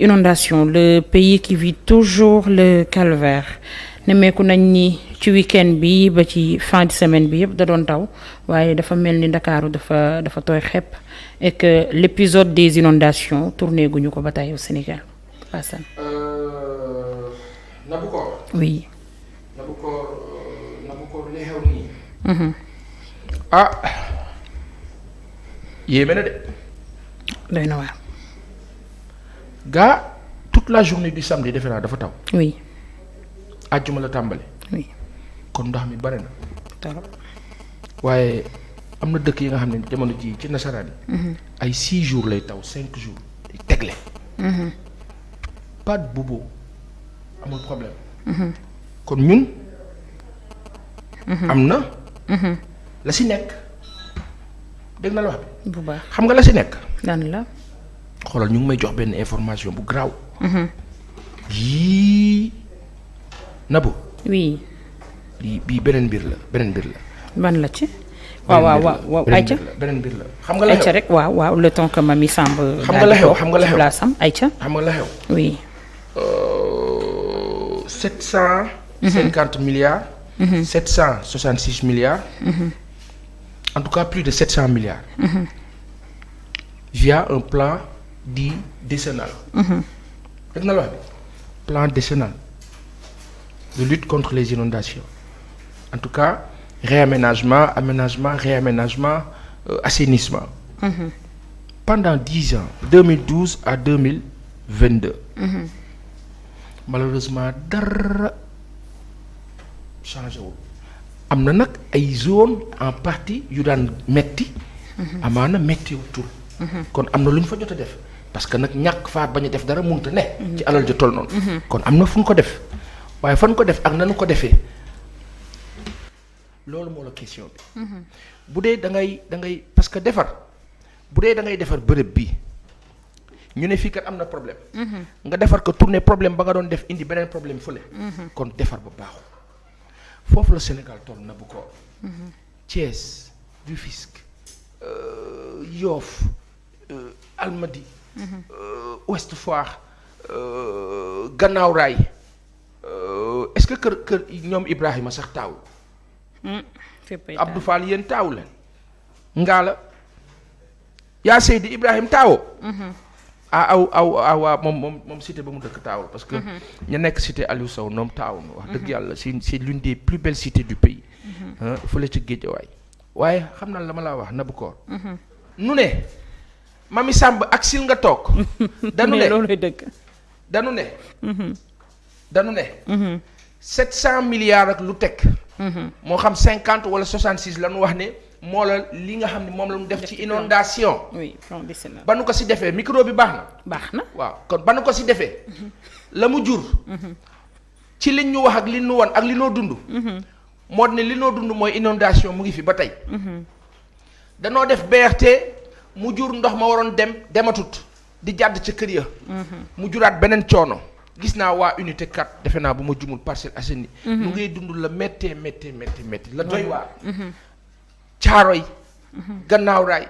inondation le pays qui vit toujours le calvaire nemmeeku nañ ni ci week-end bi ba ci fin de semaine bi yëpp da doon taw waaye dafa mel ni Ndakaaru dafa tooy xepp et que l'épisode des inondations tourné guñu ko ba tey au Sénégal. Assane. Nabukor. oui. Nabukor li xew nii. Yéeme na de. doy na waar. gaa toute la journée du samedi defe naa dafa taw. oui. àjjuma la tàmbali. oui. kon ndox mi bare na. trop. waaye am na dëkk yi nga xam ne jamono ji ci nasaraan yi. ay 6 jours lay taw 5 jours day tegle. pas de boubou amul problème. kon ñun. am na. la si nekk dégg na la wax bi. bu baax xam nga la si nekk. lan la. xoolal ñu ngi may jox benn information bu garaaw. yii Nabou. oui. lii bii beneen mbir la. ban la ci. waaw ayca beneen mbir la xam nga la xew ayca rek waaw le temps que Mamy Samb. xam nga la xew ayca. xam nga la xew. oui. 750 milliards. 766 milliards. En tout cas plus de 700 milliards. Via un plan dit décennal. dégg na la wax bi plan décennal de lutte contre les inondations. En tout cas réaménagement assainissement. Pendant 10 ans 2012 à 2022. Malheureusement dara changé wul. am na nag ay zone en partie yu daan metti. amaana metti wutul. kon am na lu ñu fa jot a def parce que nag ñàkk faa bañ a def dara mënut a ne. ci alal ja toll noonu. kon am na fu ñu ko def waaye fan ko def ak nanu ko defee loolu moo la question bi. bu dee da ngay parce que defar bu dee da ngay defar bërëb bi ñu ne fii kat am na problème. nga defar ko tourner problème ba nga doon def indi beneen problème fële. kon defar ba baaxul foofu la Sénégal toll na bu ko. Thiès Rufisque Yoff Almadies. Ouest Foire Gannaaw Rail est-ce que kër ñoom Ibrahima sax taawul. Abdou Fall yéen taawu leen. Ngala yaa Seydi Ibrahima taawoo. waa moom cité ba mu dëkk taawul parce que. ña nekk cité Aliou Sow ñoom taawul wax dëgg yàlla c'est l'une des plus belles cités du pays. fële ci Guédiawaye waaye xam naa la ma laa wax Nabukor. nu ne Mamy Samb ak sil nga toog. danu ne loolu dëgg. danu ne. 700 milliards ak lu teg. moo xam 50 wala 66 la nu wax ne moo la li nga xam ne moom la ñu def ci inondation. oui plan décennal. ba nu ko si defee micro bi baax na. baax na waaw kon ba nu ko si defee. la mu jur. ci liñ ñu wax ak li ñu wan ak li noo dund. moo ne li noo dund mooy inondation mu ngi fi ba tey. danoo def BRT mu jur ndox ma waroon dematut di jàdd ca kër ya. mu juraat beneen coono. gis naa waa unité 4 defe naa bu ma jumul Parcelles Assainies. lu ngay dund la méttee la doy waar. Caaroy. Gannaaw Raay.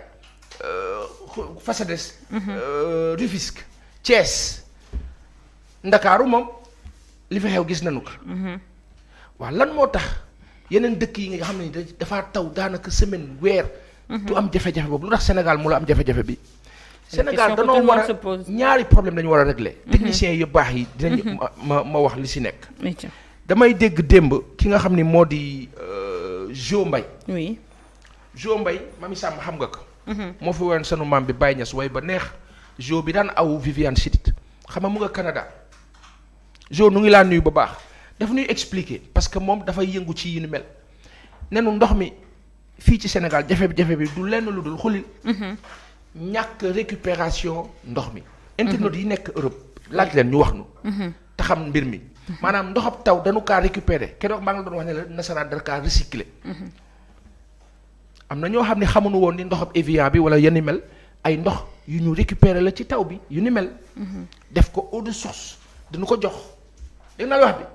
Fasades. Rufisque. Thiès. Ndakaaru moom li fi xew gis nañu ko. waaw lan moo tax yeneen dëkk yi nga xam ne dafaa taw daanaka semaine weer. du am jafe-jafe boobu lu tax Sénégal mu la am jafe-jafe bi. Sénégal danoo war a ñaari problème dañu war a régler. techniciens yu baax yi dinañ ma wax li si nekk. damay dégg démb ki nga xam ni moo di Jo Mbaye. oui. Jo Mbaye Mamy Samb xam nga ko. moo fi woon sanu maam bi Baye Niass way ba neex. Jo bi daan aw Viviane Chidid xam nga mu nga Canada. Jo nu ngi laa nuyu ba baax dafa ñuy expliquer parce que moom dafay yëngu ci yi nu mel nenu ndox mi fii ci Sénégal jafe-jafe bi du lenn lu dul xulil. ñàkk récupération ndox mi. internautes yi nekk Europe laaj leen ñu wax nu. te xam mbir mi. maanaam ndoxab taw dañu kaa récupérer keroog maa ngi la doon wax ne la nasaraan dana kaa recycler. am na ñoo xam ne xamuñu woon ni ndoxab Evian bi wala yenn mel ay ndox yu ñu récupérer la ci taw bi yu ni mel. def ko eau de source dañu ko jox dégg naa la wax bi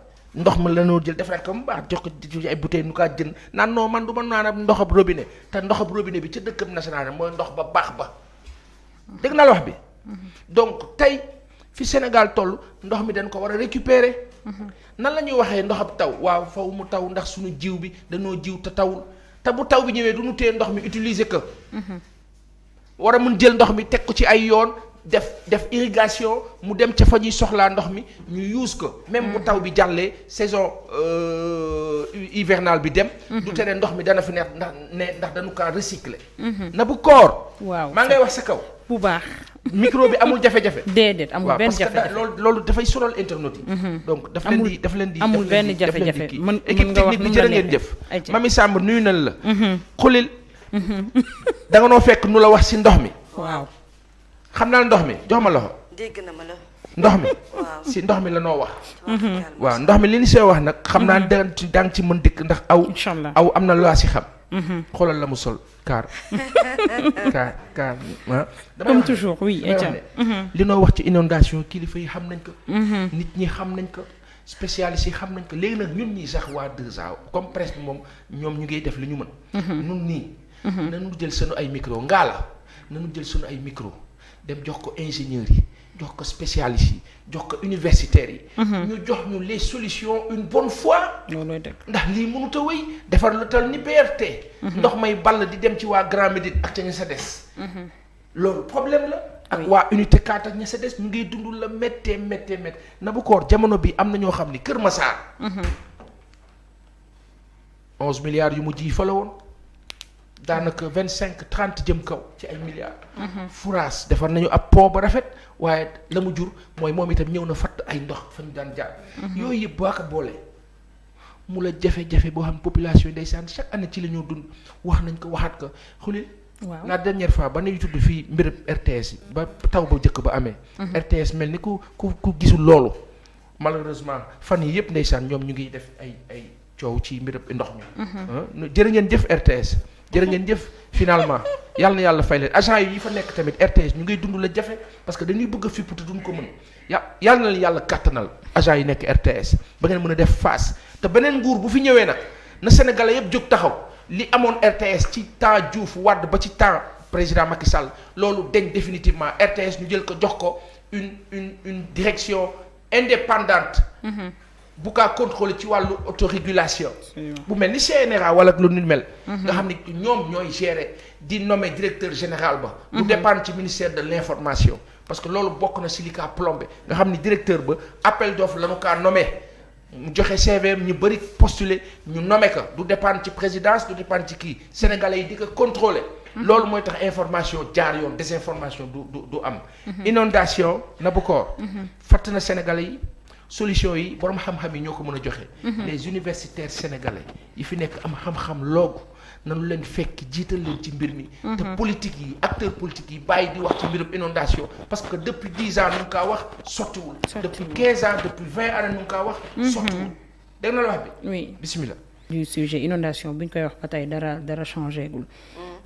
ndox ma la noo jël defaraat ko mu baax jox ko ci ay bouteilles nu kaa jën naan non man du ma naan ndoxab robinet te ndoxab robinet bi ca dëkkam national mooy ndox ba baax ba. dégg naa la wax bi. donc tey fi Sénégal toll ndox mi dañ ko war a récupérer. nan la ñuy waxee ndoxam taw waaw faw mu taw ndax suñu jiw bi dañoo jiw te tawul te bu taw bi ñëwee du ñu téye ndox mi utiliser ko. war a mun jël ndox mi teg ko ci ay yoon def irrigation mu dem ca fa ñuy soxlaa ndox mi ñu use ko. même bu taw bi jàllee saison hivernale bi dem. du tere ndox mi dana fi neex ndax dañu kaa recycler. na bu koor. waaw maa ngay wax sa kaw. bu baax. micro bi amul jafe-jafe. déedéet amul benn jafe-jafe waaw parce que loolu dafay sonal internet yi. donc daf leen di amul benn jafe-jafe mën équipe nga wax technique bi jërë ngeen jëf. ayca Mamy Samb nuyu nañ la. xulil. da nga noo fekk nu la wax si ndox mi. waaw. xam naa ndox mi jox ma loxo. dégg na ma la. ndox mi. waaw si ndox mi la noo wax. tabaarkalla. waaw ndox mi li ñu see wax nag. xam naa da nga ci mën dikk ndax incha allah aw am na laa si xam. xoolal la mu sol kaar. kaar ah. comme toujours oui ayca. li noo wax ci inondation kilifa yi xam nañ ko. nit ñi xam nañ ko. spécialistes yi xam nañ ko léegi nag ñun ñii sax waa 2A comme presse bi moom ñoom ñu ngi def li ñu mën. ñun nii. nañu jël sunu ay micro ngaala nañu jël sunu ay micro dem jox ko ingénieurs yi jox ko spécialistes yi jox ko universitaires yi. ñu jox ñu les solutions une bonne fois. loolooy dëgg. ndax lii mënut a wéy defar lu tal ni BRT. ndox may ball di dem ci waa Grand Médine ak ca ña sa des. loolu problème la. ak waa unité 4 ak ña sa des ñu ngi dund la méttee na bu koor jamono bi am na ñoo xam ni Kër Massar. 11 milliards yu mu ji fa la woon. daanaka 25-30 jëm kaw ci ay milliards. Fouras defar nañu ab pont ba rafet waaye la mu jur mooy moom itam ñëw na fatt ay ndox fa ñu daan jaar. yooyu yëpp boo ko boole mu la jafe-jafe boo xam population yi ndeysaan chaque année ci la ñu dund wax nañ ko waxaat ko xulil. waaw la dernière fois ba nañu tudd fii mbirëb RTS yi ba taw ba njëkk ba amee. RTS mel ni ku gisul loolu malheureusement fan yi yëpp ndeysaan ñoom ñu ngi def ay coow ci mbirëb ndox mi. jërë ngeen jëf RTS. jërë ngeen jëf finalement yàlla na yàlla fay leen agent yi fa nekk tamit RTS ñu ngay dund la jafe parce que dañuy bëgg a fipp te duñ ko mën yàlla na leen yàlla kàttanal agent yi nekk RTS ba ngeen mën a def face te beneen nguur bu fi ñëwee nag na Sénégalais yëpp jóg taxaw li amoon RTS ci temps Diouf Wade ba ci temps président Macky Sall loolu deñ définitivement RTS ñu jël ko jox ko une direction indépendante. bu kaa contrôler ci wàllu autorégulation. bu mel ni CNRA wala lu nu mel. nga xam ni ñoom ñooy gérer di nommer directeur général ba. lu dépendre ci ministère de l'information. parce que loolu bokk na si li kaa plombé nga xam ni directeur ba appel d'offre la ñu kaa nommé mu joxe CVM ñu bëri postuler ñu nommé ko du dépendre ci présidence du dépendre ci kii sénégalais yi di ko contrôler. loolu mooy tax information jaar yoon désinformation du am. inondation na bu koor. fatt na sénégalais yi. solution yi borom xam-xam yi ñoo ko mën a joxe. les universitaires sénégalais yi fi nekk am xam-xam loogu nanu leen fekk jiital leen ci mbir mi. te politique yi acteurs politiques yi bàyyi di wax ci mbirum inondation parce que depuis 10 ans nu ngi kaa wax sottiwul. depuis 15 ans depuis 20 ans nu ngi kaa wax. sottiwul dégg na la wax bi. oui bismillah. du sujet inondation bu ñu koy wax ba tey dara changé gul.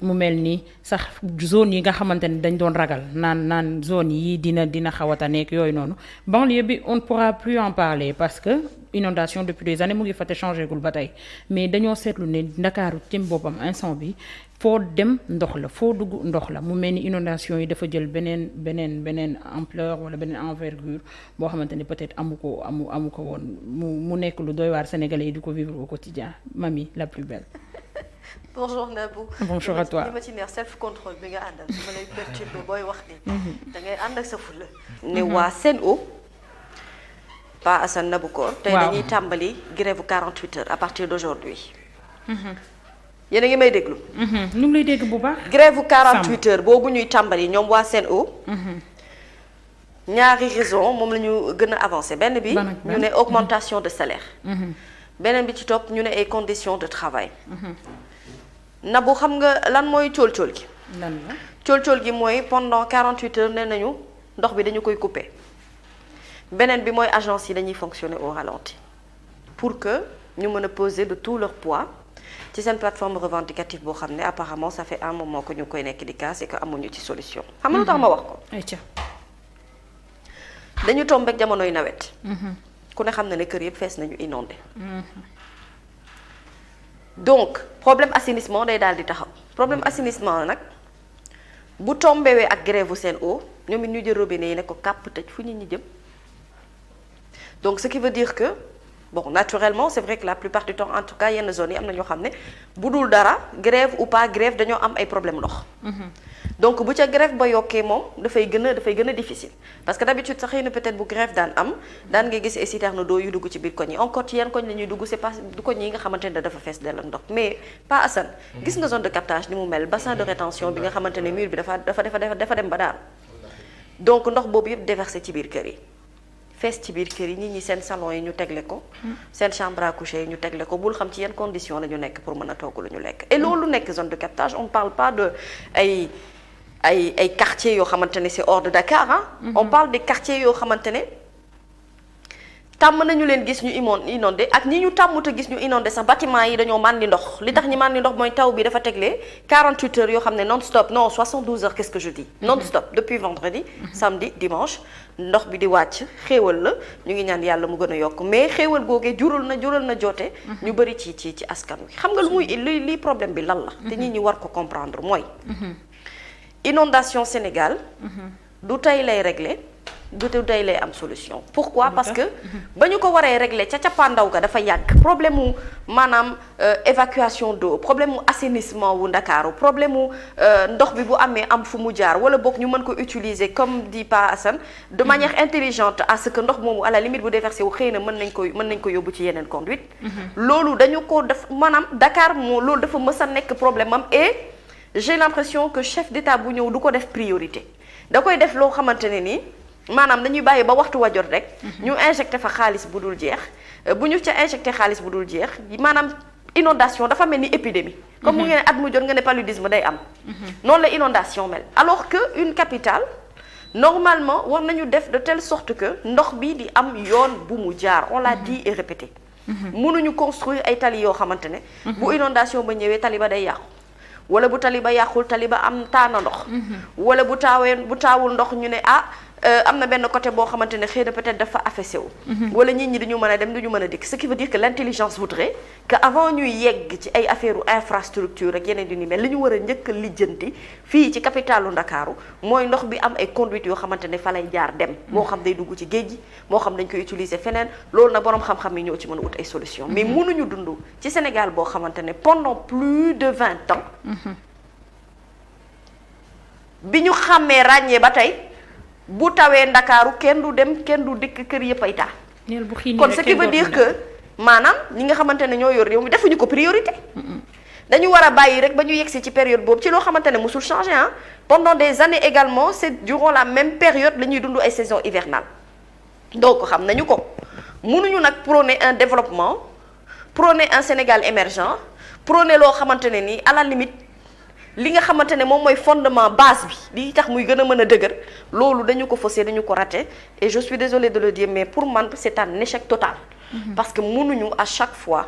mu mel ni sax zone yi nga xamante ne dañ doon ragal naan zone yi dina xaw a nekk yooyu noonu banlieue bi on ne pourra plus en parler parce que inondation depuis des années mu ngi fa te changé gul ba tey mais dañoo seetlu ne Ndakaaru cim boppam instant bi foo dem ndox la foo dugg ndox la mu mel ni inondation yi dafa jël beneen ampleur wala beneen envergure boo xamante ne peut-être amu ko woon mu nekk lu doy waar sénégalais yi di ko vivre au quotidien Mamy la plus belle. bonjour Nabou. bonjour à toi li ma ci neex self contrôle bi nga àndal su ma lay perturbé booy wax ni da ngay ànd ak sa fulla ne waa Sen'Eau Pa Assane Nabou Cor tey dañuy tàmbali grève 48 heures à partir d'aujourd'hui yéen a ngi may déglu ñu ngi lay dégg bu baax grève 48 heures boobu ñuy tàmbali ñoom waa Sen'Eau ñaari raison moom la ñu gën a avancé benn bi ñu ne augmentation de salaire beneen bi ci topp ñu ne ay conditions de travail Nabou xam nga lan mooy cool-cool gi. lan la cool-cool gi mooy pendant 48 heures nee nañu ndox bi dañu koy couper beneen bi mooy agence yi dañuy fonctionner au ralenti pour que ñu mën a peser de tout leur poids ci seen plateforme revendicative boo xam ne apparemment ça fait un moment que ñu koy nekk di casse et que amuñu ci solution. xam nga lu tax ma wax ko. ayca dañu tombe ak jamonoy nawet. ku ne xam na ne kër yëpp fees nañu inondé. donc problème assainissement day daal di taxaw problème assainissement nag bu tombewee ak grève Sen'Eau ñoom it ñu jël robinet yi ne ko kàpp tëj fu nit ñi jëm. Donc ce qui veut dire que bon naturellement c'est vrai que la plupart du temps en tout cas yenn zones yi am na ñoo xam ne bu dul dara grève ou pas grève dañoo am ay problème ndox. Donc bu ca grève ba yokkee moom dafay gën a difficile parce que d'habitude sax xëy na peut-être bu grève daan nga gis ay citerne d'eau yu dugg ci biir koñ yi encore ci yenn koñ la ñuy dugg c'est pas du koñ yi nga xamante ne dafa fees dell ak ndox mais pas Assane. gis nga zone de captage ni mu mel bassin de rétention bi nga xamante ne mur bi dafa dem ba daanu donc ndox boobu yëpp déversé ci biir kër yi. fees ci biir kër yi nit ñi seen salon yi ñu tegle ko seen chambre à coucher yi ñu tegle ko bul xam ci yenn condition la ñu nekk pour mën a togg lu ñu lekk et loolu nekk zone de captage on parle pas de ay quartiers yoo xamante ne c'est hors de Dakar on parle des quartiers yoo xamante ne tàmm nañu leen gis ñu inondé ak ñi ñu tàmmut a gis ñu inondé sax bâtiment yi dañoo màndi ndox li tax ñi màndi ndox mooy taw bi dafa teglee 48 heures yoo xam ne non stop non 72 heures qu'est-ce que je dis non stop depuis vendredi samedi dimanche ndox bi di wàcc xéewal la ñu ngi ñaan yàlla mu gën a yokk mais xéewal googee jural na joote ñu bëri ci askan wi xam nga lu muy li problème bi lan la te nit ñi war ko comprendre mooy inondation Sénégal du tey lay régler du tey lay am solution pourquoi parce que ba ñu ko waree régler ca cappaandaw ga dafa yàgg problème mu maanaam évacuation d'eau problème mu assainissement wu Ndakaaru problème mu ndox bi bu amee am fu mu jaar wala boog ñu mën ko utiliser comme dit Pa Assane de manière intelligente à ce que ndox moomu à la limite bu déversé wu xëy na mën nañ ko yóbbu ci yeneen conduite loolu dañu ko def maanaam Dakar moo loolu dafa mës a nekk problème am et j'ai l'impression que chef d'État bu ñëw du ko def priorité da koy def loo xamante ne nii maanaam dañuy bàyyi ba waxtu wa jot rek ñu injecté fa xaalis bu dul jeex bu ñu ca injecté xaalis bu dul jeex maanaam inondation dafa mel ni épidémie comme mu ngeen at mu jot nga ne paludisme day am noonu la inondation mel alors que une capitale normalement war nañu def de telle sorte que ndox bi di am yoon bu mu jaar on l'a dit et répété mënuñu construire ay tali yoo xamante ne bu inondation ba ñëwee tali ba day yàqu wala bu tali ba yàqul tali ba am taana ndox wala bu taawul ndox ñu ne am na benn côté boo xamante ne xëy na peut-être dafa affaissé wu wala nit ñi duñu mën a dem duñu mën a dikk ce qui veut dire que l'intelligence voudrait que avant ñuy yegg ci ay affaire infrastructure ak yeneen yu ni mel li ñu war a njëkk a lijjanti fii ci capitalu Ndakaaru mooy ndox bi am ay conduite yoo xamante ne fa lay jaar dem moo xam day dugg ci géej gi moo xam dañ koy utiliser feneen loolu nag boroom xam-xam yi ñoo ci mën a ut ay solution mais mënuñu dund ci Sénégal boo xamante ne pendant plus de 20 ans bi ñu xàmmee ràññee ba tey bu tawee Ndakaaru kenn du dem kenn du dikk kër yëpp ay taa kon ce qui veut dire que maanaam ñi nga xamante ne ñoo yor réew mi defuñu ko priorité dañu war a bàyyi rek ba ñu yegsi ci période boobu ci loo xamante ne musul changer pendant des années également c'est durant la même période la ñuy dund ay saison hivernale donc xam nañu ko mënuñu nag prôner un développement prôner un Sénégal émergent prôner loo xamante ne nii à la limite li nga xamante ne moom mooy fondement base bi li tax muy gën a mën a dëgër loolu dañu ko faussé dañu ko raté et je suis désolée de le dire mais pour man c'est un échec total parce que mënuñu à chaque fois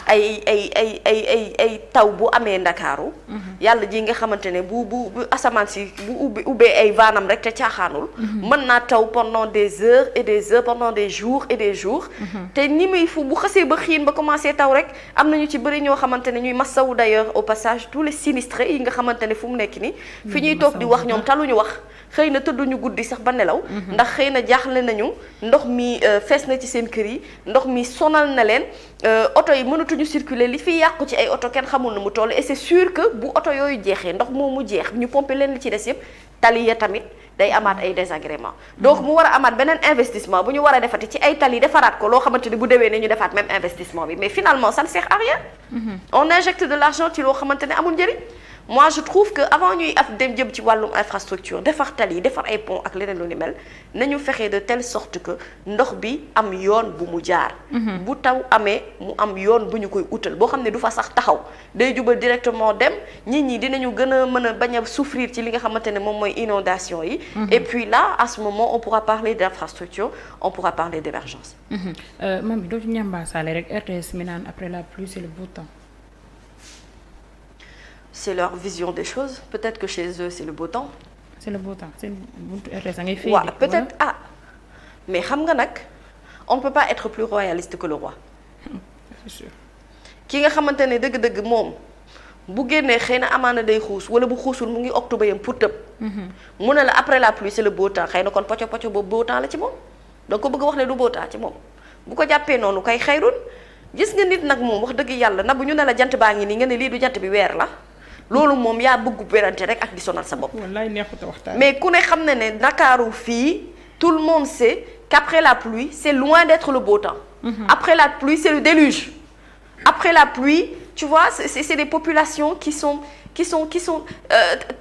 ay taw bu amee Ndakaaru yàlla ji nga xamante ne bu asamaan si bu ubbee ay vaanam rek te caaxaanul mën naa taw pendant des heures et des heures pendant des jours et des jours te ni muy fu bu xasee ba xiin ba commencé taw rek am nañu ci bëri ñoo xamante ne ñuy massawu d'ailleurs au passage tous les sinistrés yi nga xamante ne fu mu nekk ni fi ñuy toog di wax ñoom taluñu wax xëy na tëdduñu guddi sax ba nelaw ndax xëy na jaaxle nañu ndox mi fees na ci seen kër yi ndox mi sonal na leen oto yi mënatuñu circuler li fi yàqu ci ay oto kenn xamul na mu toll et c'est sûr que bu oto yooyu jeexee ndox moomu jeex ñu pomper leen li ci des yëpp tali ya tamit day amaat ay désagréments donc mu war a amaat beneen investissement bu ñu war a defati ci ay tali defaraat ko loo xamante ni bu déwee ne ñu defaat même investissement bi mais finalement ça ne sert à rien on injecte de l'argent ci loo xamante ne amul njëriñ moi je trouve que avant ñuy dem jëm ci wàllum infrastructure defar tali defar ay pont ak leneen lu ni mel nañu fexe de telle sorte que ndox bi am yoon bu mu jaar bu taw amee mu am yoon bu ñu koy utal boo xam ne du fa sax taxaw day jubal directement dem nit ñi dinañu gën a mën a bañ a souffrir ci li nga xamante ne moom mooy inondation yi et puis là à ce moment on pourra parler d'infrastructure on pourra parler d'émergence Mamy doo ci ñambaasaale rek RTS mi naan après la pluie c'est le beau temps. C'est leur vision des choses. Peut-être que chez eux, c'est le beau temps. C'est le beau temps. C'est buntu RTS ngay fay. Ouais, peut-être mais xam nga nag on ne peut pas être plus royaliste que le roi. C'est sûr. ki nga xamante ne dëgg-dëgg moom bu génnee xëy na amaana day xuus wala bu xuusul mu ngi octobre yam pour tëb. mu ne la après la pluie c'est le beau temps xëy na kon pocco pocco boobu beau temps la ci moom donc ko bëgg wax ne du beau temps ci moom bu ko jàppee noonu kay xayrun gis nga nit nag moom wax dëgg yàlla na bu ñu ne la jant baa ngi nii nga ne lii du jant bi weer la loolu moom yaa bëgg werante rek ak di sonal sa bopp. wallaay neexut a waxtaan. mais ku ne xam na ne Ndakaaru fii tout le monde sait qu'après la pluie c'est loin d'être le beau temps. Après la pluie c'est le déluge. Après la pluie tu vois c'est des populations qui sont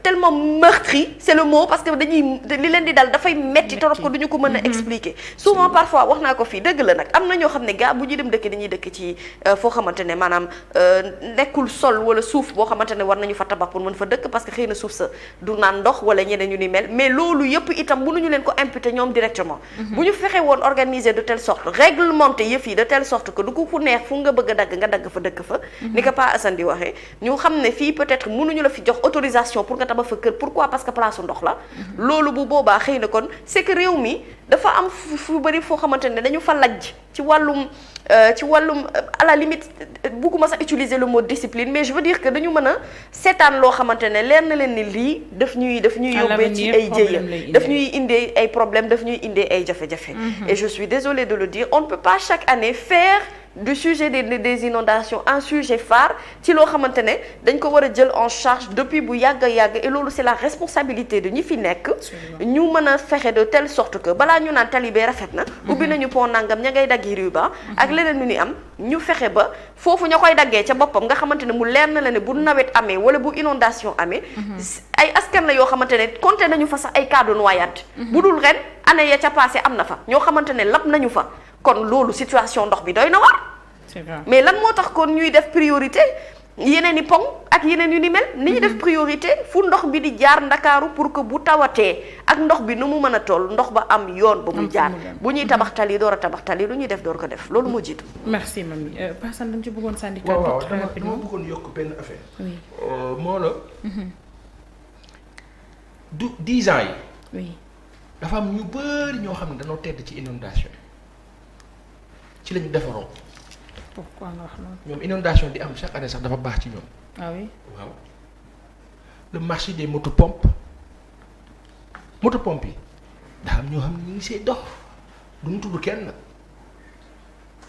tellement meurtries c'est le mot parce que dañuy li leen di dal dafay metti torop ko duñu ko mën a expliquer souvent parfois wax naa ko fii dëgg la nag am na ñoo xam ne gars bu ñuy dem dëkk dañuy dëkk ci foo xamante ne maanaam nekkul sol wala suuf boo xamante ne war nañu fa tabax pour mën fa dëkk parce que xëy na suuf sa du naan ndox wala ñeneen ñu ni mel mais loolu yëpp itam mënuñu leen ko imputer ñoom directement bu ñu fexe woon organiser de telle sorte réglementer yëf yi de telle sorte que du ko fu neex fu nga bëgg a dagg nga dagg fa dëkk fa ni ko Pa Assane di waxee ñu xam ne fii peut-être mënuñu la fi jox autorisation pour nga tabax fa kër pourquoi parce que place ndox la loolu bu boobaa xëy na kon c'est que réew mi dafa am fu bari foo xamante ne dañu fa lajj ci wàllum à la limite bugguma sax utiliser le mot discipline mais je veux dire que dañu mën a seetaan loo xamante ne leer na leen ni lii daf ñuy yóbbee ci ay jéeya daf ñuy indee ay problèmes daf ñuy indee ay jafe-jafe et je suis désolée de le dire on ne peut pas chaque année faire du sujet des inondations un sujet phare ci loo xamante ne dañ ko war a jël en charge depuis bu yàgg a yàgg et loolu c'est la responsabilité de ñi fi nekk ñu mën a fexe de telle sorte que balaa ñu naan tali bee rafet na ubbi nañu pont nangam ña ngay daggi ruba ak leneen ñu ni am ñu fexe ba foofu ña koy daggee ca boppam nga xamante ne mu leer na la ne bu nawet amee wala bu inondation amee ay askan la yoo xamante ne compté nañu fa sax ay cas de noyade bu dul ren année ya ca passé am na fa ñoo xamante ne lab nañu fa kon loolu situation ndox bi doy na war mais lan moo tax kon ñuy def priorité yeneen i pont ak yeneen yu ni mel ni ñu def priorité fu ndox bi di jaar Ndakaaru pour que bu tawatee ak ndox bi nu mu mën a toll ndox ba am yoon ba muy jaar bu ñuy tabax tali door a tabax tali lu ñuy def door ko def loolu moo jiitu. merci mami Pa Assane dañ ci bëggoon sànni. waaw dama bëggoon yokk benn affaire. oui moo la. du 10 ans yi. oui dafa am ñu bëri ñoo xam ne dañoo tedd ci inondation ci la ñu defaroo. pourquoi nga wax loolu. ñoom inondation di am chaque année sax dafa baax ci ñoom. ah oui waaw le marché des motopompes yi daa am ñoo xam ne ñu ngi see dox du ñu tudd kenn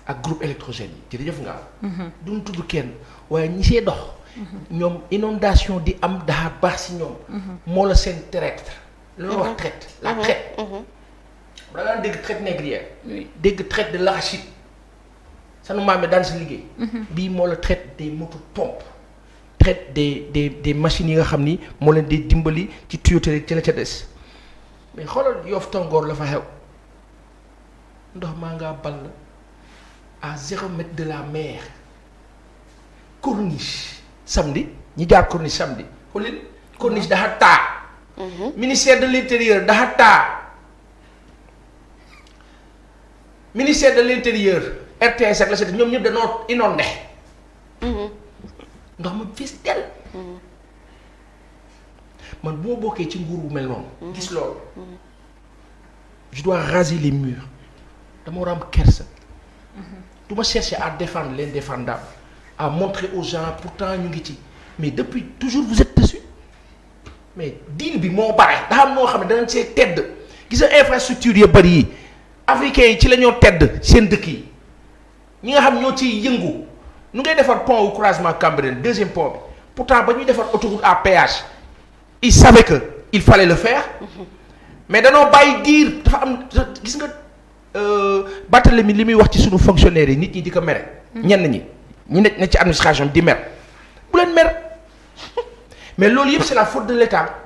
ak groupe électrogène yi jërëjëf nga am. du ñu tudd kenn waaye ñi see dox. ñoom inondation di am daa baax si ñoom. moo la seen traite. loolu wax traite la traite. da ngaa dégg traite négrière. dégg traite de l'arachide. sanu maam daan si liggéey. bii moo la traite des motopompes traite des machines yi nga xam ni moo leen di dimbali ci tuyauterie ci la ca des mais xoolal Yoff Tongoor la fa xew ndox maa ngaa ball à 0 mètre de la mer corniche samedi ñi jaar corniche samedi xoolil corniche dafa taa. ministère de l'intérieur dafa taa ministère de l'intérieur. RTS ak la set ñoom ñëpp dañoo inondé ndox ma fees del man bu ma bokkee ci nguur bu mel noonu gis loolu je dois raser les murs dama war a am kersa du ma chercher à défendre l'indéfendable à montrer aux gens pourtant ñu ngi ci mais depuis toujours vous êtes dessus mais diin bi moo bare daa am noo xam ne danañ see tedd gis nga infrastructure ya bari yi africains yi ci la ñoo tedd seen dëkk yi ñi nga xam ñoo ciy yëngu nu ngay defar pont au croisement Cambérène deuxième pont bi pourtant ba ñuy defar autoroute à péage ils savaient que il fallait le faire mais danoo bàyyi diir dafa am gis nga Barthélemy li muy wax ci sunu fonctionnaires yi nit ñi di ko mere. ñenn ñi ne ci administration di mer bu leen mer mais loolu yëpp c'est la faute de l'État.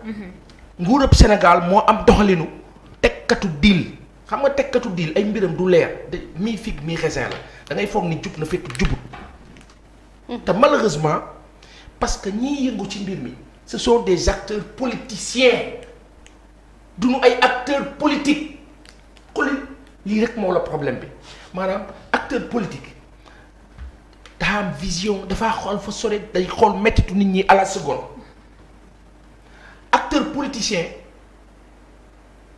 nguurub Sénégal moo am doxalinu tekkatu diil xam nga tekkatu diil ay mbiram du leer de mi figue mi raisin la. da ngay foog ni jub na fekk jubut te malheureusement parce que ñiy yëngu ci mbir mi ce sont des acteurs politiciens duñu ay acteurs politiques xulil lii rek moo la problème bi maanaam acteur politique daa am vision dafaa xool fa sore day xool mettitu nit ñi à la seconde acteur politicien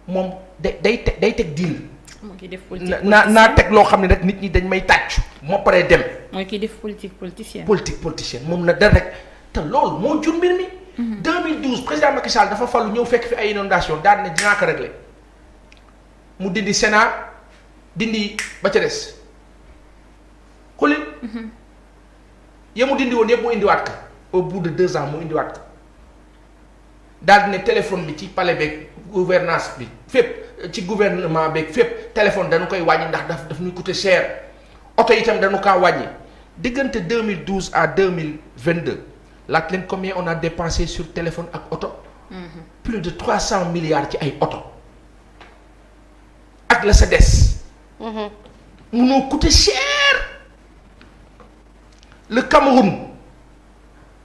moom day teg deal mooy kiy def politique naa teg loo xam ne rek nit ñi dañ may tàccu moo paree dem. mooy kiy def politique politicienne. politique politicienne moom na da rek te loolu moo jur mbir mi. 2012 président Macky Sall dafa fallu ñëw fekk fi ay inondation daal ne dinaa ko régler mu dindi Sénat dindi ba ca des xulil ya mu dindi woon yëpp mu indiwaat ko au bout de 2 ans mu indiwaat ko daal di ne téléphone bi ci palais beeg gouvernance bi fépp ci gouvernement beeg fépp téléphone dañu koy wàññi ndax daf ñuy coûter cher oto itam dañu kaa wàññi diggante 2012 à 2022 laaj leen combien on a dépensé sur téléphone ak oto. plus de 300 milliards ci ay oto ak la sa des. munoo coûter cher. Le Cameroun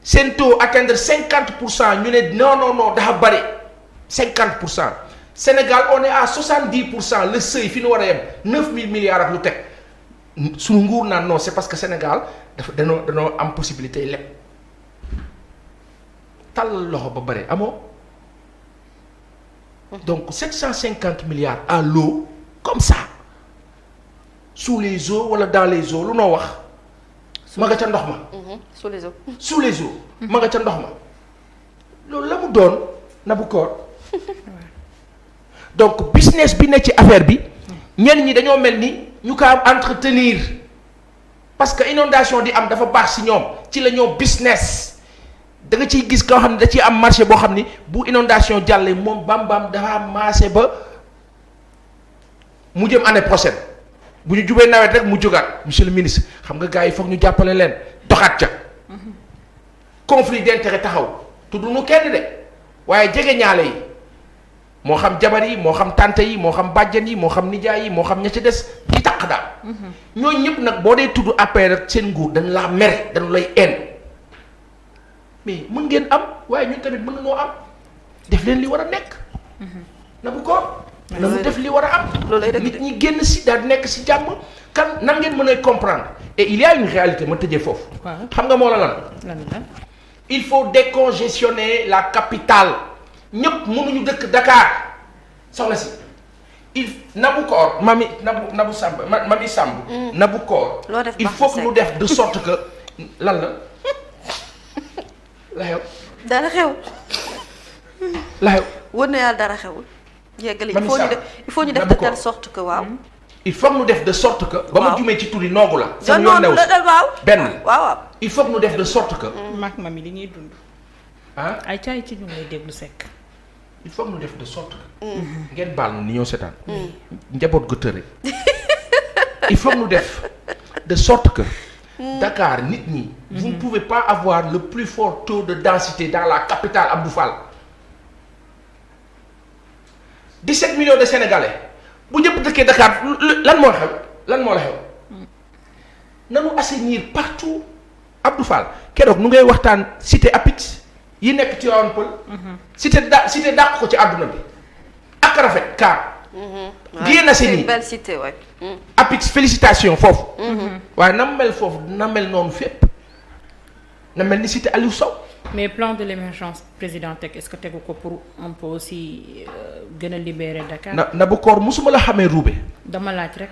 seen taux atteindre 50% ñu ne non dafa bari 50%. Sénégal on est à 70% le seuil fi ñu war a yem 9000 milliards ak lu teg suñu nguur naan non c'est parce que Sénégal dafa danoo am possibilité lépp tàllal loxo ba bare amoo donc 750 milliards à l'eau comme ça sous les eaux wala dans les eaux lu noo wax. ma nga ca ndox ma. sous les eaux. sous les eaux. ma nga ca ndox ma loolu la mu doon na bu koor donc business bi ne ci affaire bi ñenn ñi dañoo mel ni ñu ko am entretenir parce que inondation di am dafa baax si ñoom ci la ñoo business da nga ciy gis koo xam ne da ciy am marché boo xam ni bu inondation jàllee moom bam dafa am marché ba mu jëm année prochaine. bu ñu jubee nawet rek mu jógaat monsieur le ministre xam nga gars yi foog ñu jàppale leen doxaat ca conflit d'intérêt taxaw tudd nu kenn de waaye jege ñaale yi moo xam jabar yi moo xam tante yi moo xam bàjjan yi moo xam nijaay yi moo xam ña ca des di taq daal ñooñu ñëpp nag boo dee tudd APR ak seen nguur dañ laa mere dañu lay en mais mën ngeen am waaye ñun tamit mën nañoo am def leen li war a nekk na bu ko na mu def li war a am nit ñi génn si daal di nekk si jàmm kan nan ngeen mën a comprendre et il y a une réalité ma tëjee foofu xam nga moo la lan il faut décongestionner la capitale ñëpp mënuñu dëkk Dakar soxna si Nabou Cor Nabou Samb Mami Samb Nabou Cor il faut que ñu def de sorte que lan la xew dara xew la xew wër na yàlla dara xewul yeggali il faut ñu def de telle sorte que waaw il faut ñu def de sorte que ba ma jumee ci tur yi noogu la sama yoon new waaw benn waaw il faut ñu def de sorte que maak mami li ñuy dund ay caay ci ñu ngi lay déglu sekk il faut ñu def de sorte que ngeen baal nu ni ñoo seetaan njaboot gu tëre il faut ñu def de sorte que Dakar nit ñi vous ne pouvez pas avoir le plus fort taux de densité dans la capitale Abdou Fall 17 millions de Sénégalais bu ñëpp dëkkee Dakar lan moo xew lan moo la xew nanu assainir partout Abdou Fall keroog nu ngay waxtaan cité Apix yi nekk Tivaouane Peulh cité dàq ko ci àdduna bi ak rafet car bien assaini belle cité waay Apix félicitation foofu waaye na mel foofu na mel noonu fépp na mel ni cité Aliou Sow mais plan de l'émergence président teg est-ce que tegu ko pour un peu aussi gën a libérer Dakar. na bu koor musuma la xamee ruube. dama laaj rek.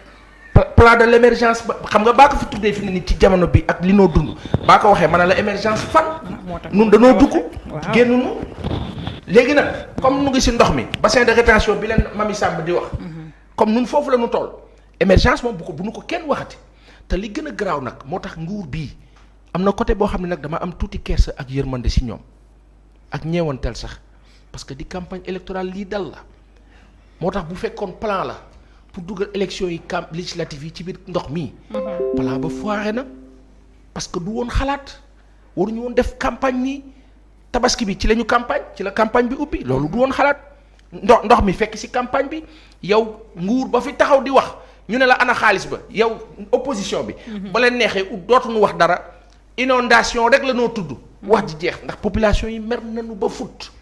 plan de l'émergence ba xam nga baa ko fi tuddee fi ne nii ci jamono bi ak li noo dund baa ko waxee ma ne la émergence fan. moo tax nun danoo dugg. waaw génnuñu léegi nag comme nu ngi si ndox mi bassin de rétention bi leen Mami Samb di wax. comme nun foofu la ñu toll. émergence moom bu nu ko kenn waxati te li gën a garaaw nag moo tax nguur bii. am na côté boo xam ne nag dama am tuuti kersa ak yërmande si ñoom ak ñeewanteel sax parce que di campagne électorale lii dal la moo tax bu fekkoon plan la pour dugal élection yi législative yi ci biir ndox mii. plan ba foiré na parce que du woon xalaat waruñu woon def campagne nii tabaski bi ci la ñu campagne ci la campagne bi ubbi loolu du woon xalaat ndox mi fekk si campagne bi yow nguur ba fi taxaw di wax ñu ne la ana xaalis ba yow opposition bi. ba leen neexee dootuñu wax dara. inondation rek la noo tudd wax ji jeex ndax population yi mer nañu ba fut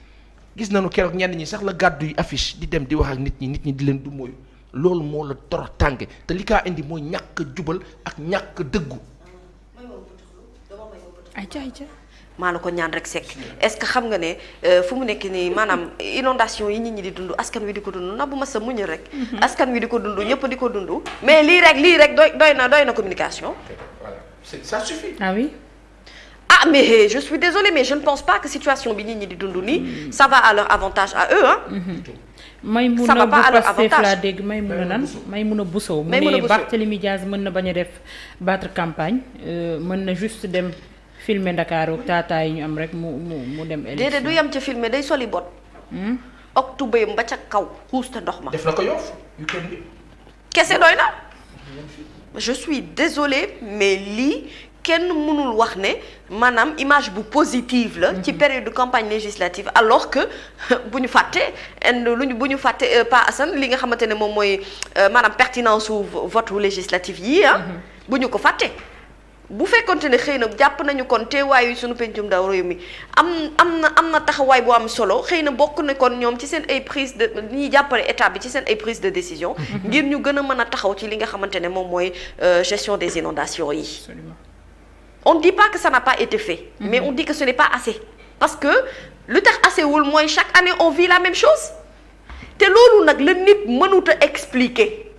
gis nañu keroog ñenn ñi sax la gàddu yi affiche di dem di wax ak nit ñi di leen du mooy loolu moo la torox tànge te li kaa indi mooy ñàkk jubal ak ñàkk dëggu. ayca maa la ko ñaan rek sekk est-ce que xam nga ne fu mu nekk nii maanaam inondation yi nit ñi di dund askan wi di ko dund na bu ma sa muñal rek. askan wi di ko dund ñëpp di ko dund mais lii rek doy na communication. Ça suffit. Ah oui. ah mais je suis désolée mais je ne pense pas que situation bi nit ñi di dund nii ça va à leur avantage à eux hein. Maïmouna Ça va pas à leur bu Pastef avantage. laa dégg Maïmouna nan Maïmouna Bousso mu Maïmouna ne Bousso. Barthélémy Diaz mën na bañ a def battre campagne mën na juste dem filmer Dakar ak taataa yi ñu am rek mu dem déedéet élection. du yem ca filmer day soli bot. octobre ba ca kaw xuus te ndox ma. def na ko Yoff weekend bi. kese doy na. je suis désolée mais lii kenn mënul wax ne maanaam image bu positive la. ci période de campagne législative alors que bu ñu fàtte bu ñu fàtte Pa Assane li nga xamante ne moom mooy maanaam pertinence su vote législatif yii ah. bu ñu ko fàtte. bu fekkonte ne xëy na jàpp nañu kon teewaayu suñu pencum ndaw réew mi am na taxawaay bu am solo xëy na bokk na kon ñoom ci seen ay prise de ñuy jàppale état bi ci seen ay prise de décision. ngir ñu gën a mën a taxaw ci li nga xamante ne moom mooy gestion des inondations yi. Absolument. On ne dit pas que ça n'a pas été fait. Mais on dit que ce n'est pas assez. Parce que lu tax assez wul mooy chaque année on vit la même chose te loolu nag la nit mënut a expliquer.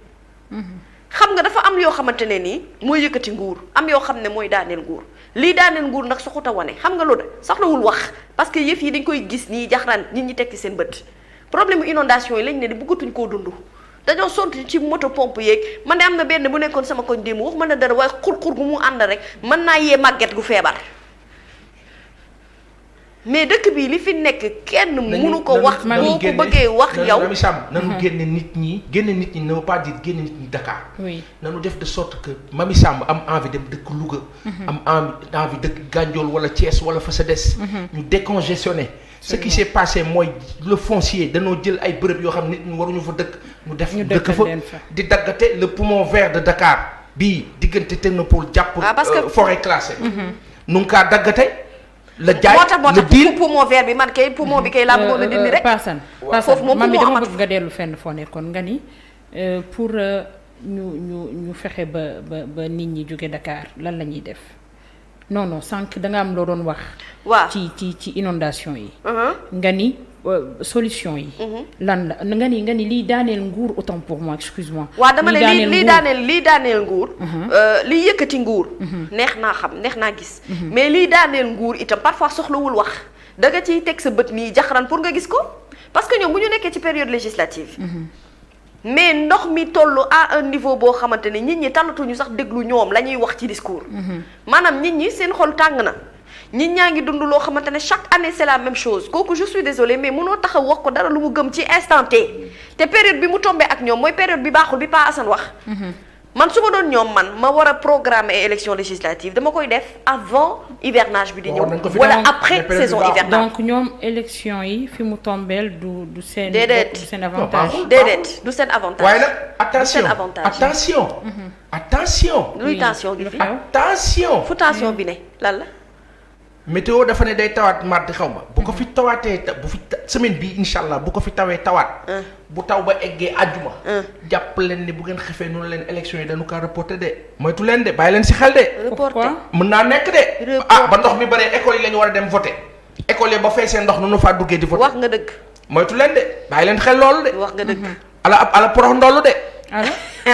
xam nga dafa am yoo xamante ne nii mooy yëkkati nguur am yoo xam ne mooy daaneel nguur lii daaneel nguur nag soxut a wane xam nga loolu soxlawul wax parce que yëf yi dañ koy gis nii jaxraan nit ñi teg ci seen bët problème inondation yi lañ ne di bëggatuñ koo dund dañoo sont ci moto pompe yeeg man de am na benn bu nekkoon sama koñ démb wax mën na dara waaye xur-xur gu mu ànd rek mën naa yee màgget gu feebar mais dëkk bi li fi nekk kenn mënu ko wax boo ko bëggee wax yow Mamy Samb nanu génne nit ñi ne veut pas dire génne nit ñi Dakar. Oui. nanu def de sorte que Mamy Samb am envie dem dëkk Louga. am envie dëkk Gandiol wala Thiès wala fa sa des. ñu décongestionner. ce qui s'est passé mooy le foncier danoo jël ay bërëb yoo xam nit ñi waruñu fa dëkk. ñu def dëkk fa di daggate le poumon vert de Dakar bii diggante Technopole jàpp. parce que forêt classée. nu ngi kaa daggate. la jaay moo le tax deal poumon vert bi man kay poumon bi kay laa bëggoon a dindi rek. Paasan foofu moom Mamy poumon dama amatu bëgg nga dellu fenn foo nekkoon nga ni pour ñu fexe ba nit ñi jóge Dakar lan la ñuy def non sànq da nga am loo doon wax. waaw ci inondation yi. nga ni solution yi. lan la nga ni lii daaneel nguur autant pour moi excuse-moi. waaw dama ne lii daaneel nguur. lii yëkkati nguur. neex naa xam neex naa gis. mais lii daaneel nguur itam parfois soxlawul wax da nga ciy teg sa bët nii jaxaran pour nga gis ko parce que ñoom bu ñu nekkee ci période législative. mais ndox mi toll à un niveau boo xamante ne nit ñi talatuñu sax déglu ñoom la ñuy wax ci discours. maanaam nit ñi seen xol tàng na. nit ñaa ngi dund loo xamante ne chaque année c'est la même chose kooku je suis désolée mais mënoo taxaw wax ko dara lu mu gëm ci instant T te période bi mu tombé ak ñoom mooy période bi baaxul bi Pa Assane wax. man su ma doon ñoom ma war a programmer ay élection législative dama koy def avant hivernage bi di ñëw. wala après saison hivernage. donc ñoom élection yi fi mu tombeel du seen. déedéet du seen avantage. déedéet du seen avantage. waaye nag attention du seen avantage. attention. luy tension gi fi. attention. fu tension bi ne lan la. météo dafa ne day tawaat mardi xaw ma bu ko fi tawaatee bu fi semaine bi incha allah bu ko fi tawee tawaat. bu taw ba eggee àjjuma. jàpp leen ni bu ngeen xefee noonu leen élection yi dañu kaa reporté de moytu leen de bàyyi leen si xel de. reporté mën naa nekk de. ba ndox mi bëree école yi la ñu war a dem voté école yi ba feesee ndox nu faa duggee di voté. wax nga dëgg. moytu leen de bàyyi leen xel loolu de. wax nga dëgg. ala porox ndollu de.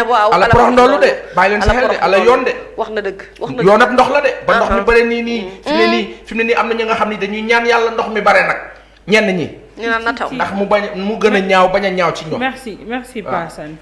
waaw ala porox ndollu de bàyyi leen si xel de ala yoon de. wax na dëgg wax na dëgg yoon ak ndox la de. ba ndox mi bare nii fi mu ne nii am na ñi nga xam ni dañuy ñaan yàlla ndox mi bare nag ñenn ñi. ñu naan na taw ndax mu gën a ñaaw bañ a ñaaw ci ñoom. merci Pa Assane